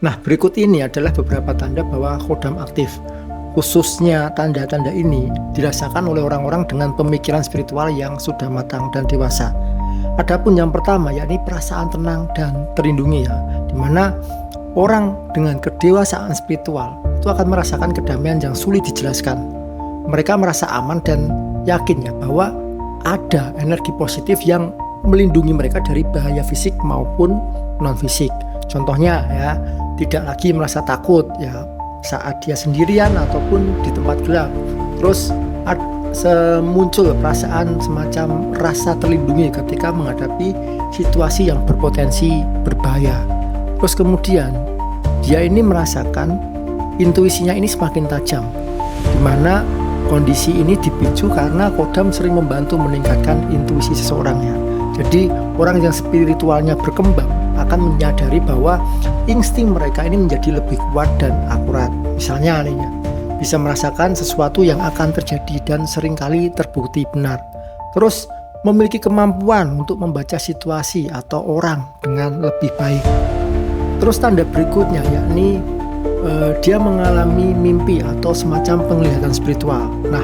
Nah, berikut ini adalah beberapa tanda bahwa kodam aktif. Khususnya tanda-tanda ini dirasakan oleh orang-orang dengan pemikiran spiritual yang sudah matang dan dewasa. Adapun yang pertama yakni perasaan tenang dan terlindungi ya, dimana orang dengan kedewasaan spiritual itu akan merasakan kedamaian yang sulit dijelaskan. Mereka merasa aman dan yakin ya bahwa ada energi positif yang melindungi mereka dari bahaya fisik maupun non fisik. Contohnya ya, tidak lagi merasa takut ya saat dia sendirian ataupun di tempat gelap. Terus muncul perasaan semacam rasa terlindungi ketika menghadapi situasi yang berpotensi berbahaya. Terus kemudian dia ini merasakan intuisinya ini semakin tajam, di mana kondisi ini dipicu karena kodam sering membantu meningkatkan intuisi seseorang ya. Jadi orang yang spiritualnya berkembang akan menyadari bahwa insting mereka ini menjadi lebih kuat dan akurat. Misalnya nih ya, bisa merasakan sesuatu yang akan terjadi dan seringkali terbukti benar. Terus memiliki kemampuan untuk membaca situasi atau orang dengan lebih baik. Terus tanda berikutnya yakni dia mengalami mimpi atau semacam penglihatan spiritual. Nah,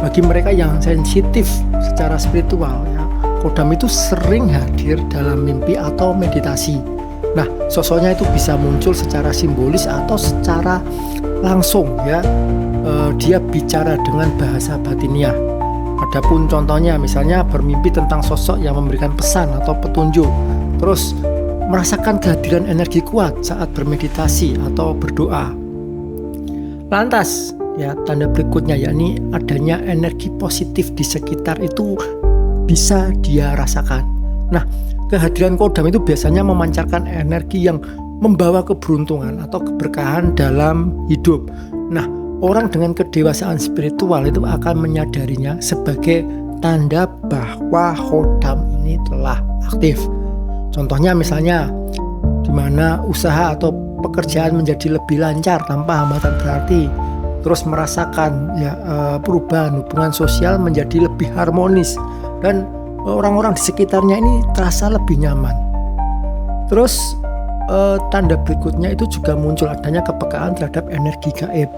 bagi mereka yang sensitif secara spiritual ya, kodam itu sering hadir dalam mimpi atau meditasi. Nah, sosoknya itu bisa muncul secara simbolis atau secara langsung ya. Dia bicara dengan bahasa batiniah. Adapun contohnya misalnya bermimpi tentang sosok yang memberikan pesan atau petunjuk. Terus merasakan kehadiran energi kuat saat bermeditasi atau berdoa. Lantas, ya tanda berikutnya yakni adanya energi positif di sekitar itu bisa dia rasakan. Nah, kehadiran kodam itu biasanya memancarkan energi yang membawa keberuntungan atau keberkahan dalam hidup. Nah, orang dengan kedewasaan spiritual itu akan menyadarinya sebagai tanda bahwa kodam ini telah aktif. Contohnya misalnya di mana usaha atau pekerjaan menjadi lebih lancar tanpa hambatan berarti, terus merasakan ya perubahan hubungan sosial menjadi lebih harmonis dan orang-orang di sekitarnya ini terasa lebih nyaman. Terus tanda berikutnya itu juga muncul adanya kepekaan terhadap energi gaib.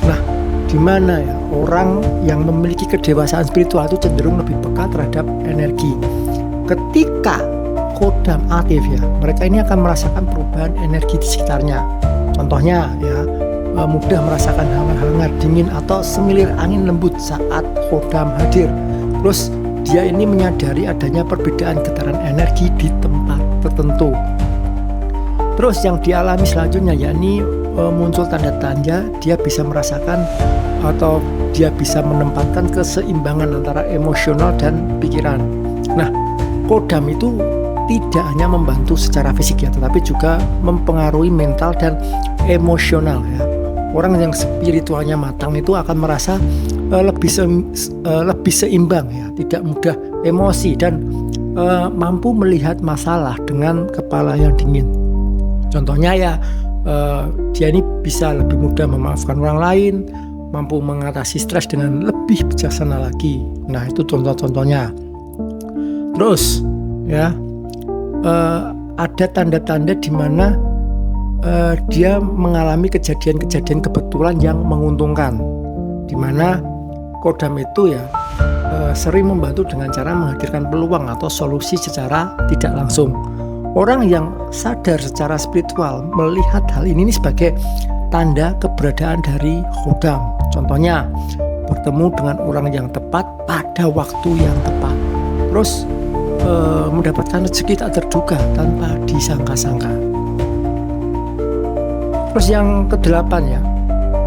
Nah, di mana ya orang yang memiliki kedewasaan spiritual itu cenderung lebih peka terhadap energi. Ketika kodam aktif ya, mereka ini akan merasakan perubahan energi di sekitarnya. Contohnya ya, mudah merasakan hangat dingin atau semilir angin lembut saat kodam hadir. Terus dia ini menyadari adanya perbedaan getaran energi di tempat tertentu. Terus yang dialami selanjutnya yakni muncul tanda-tanda dia bisa merasakan atau dia bisa menempatkan keseimbangan antara emosional dan pikiran. Nah, kodam itu tidak hanya membantu secara fisik ya, tetapi juga mempengaruhi mental dan emosional ya. Orang yang spiritualnya matang itu akan merasa lebih seimbang ya, tidak mudah emosi dan mampu melihat masalah dengan kepala yang dingin. Contohnya ya, dia ini bisa lebih mudah memaafkan orang lain, mampu mengatasi stres dengan lebih bijaksana lagi. Nah, itu contoh-contohnya. Terus ya, ada tanda-tanda di mana dia mengalami kejadian-kejadian kebetulan yang menguntungkan, di mana kodam itu ya sering membantu dengan cara menghadirkan peluang atau solusi secara tidak langsung. Orang yang sadar secara spiritual melihat hal ini sebagai tanda keberadaan dari kodam. Contohnya bertemu dengan orang yang tepat pada waktu yang tepat. Terus mendapatkan rezeki tak terduga tanpa disangka-sangka. Terus yang kedelapan ya,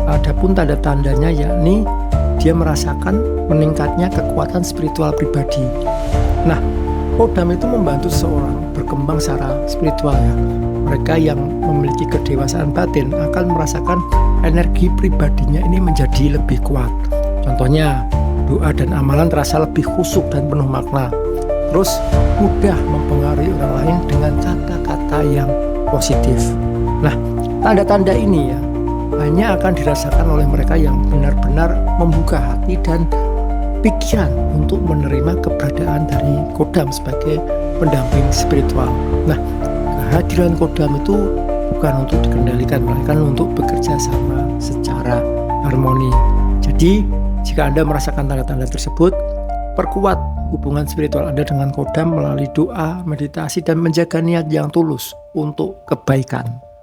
adapun tanda-tandanya yakni dia merasakan meningkatnya kekuatan spiritual pribadi. Nah, kodam itu membantu seseorang berkembang secara spiritual ya. Mereka yang memiliki kedewasaan batin akan merasakan energi pribadinya ini menjadi lebih kuat. Contohnya, doa dan amalan terasa lebih khusyuk dan penuh makna. Terus mudah mempengaruhi orang lain dengan kata-kata yang positif. Nah, tanda-tanda ini ya hanya akan dirasakan oleh mereka yang benar-benar membuka hati dan pikiran untuk menerima keberadaan dari kodam sebagai pendamping spiritual. Nah, kehadiran kodam itu bukan untuk dikendalikan, melainkan untuk bekerja sama secara harmoni. Jadi, jika Anda merasakan tanda-tanda tersebut, perkuat hubungan spiritual Anda dengan kodam melalui doa, meditasi, dan menjaga niat yang tulus untuk kebaikan.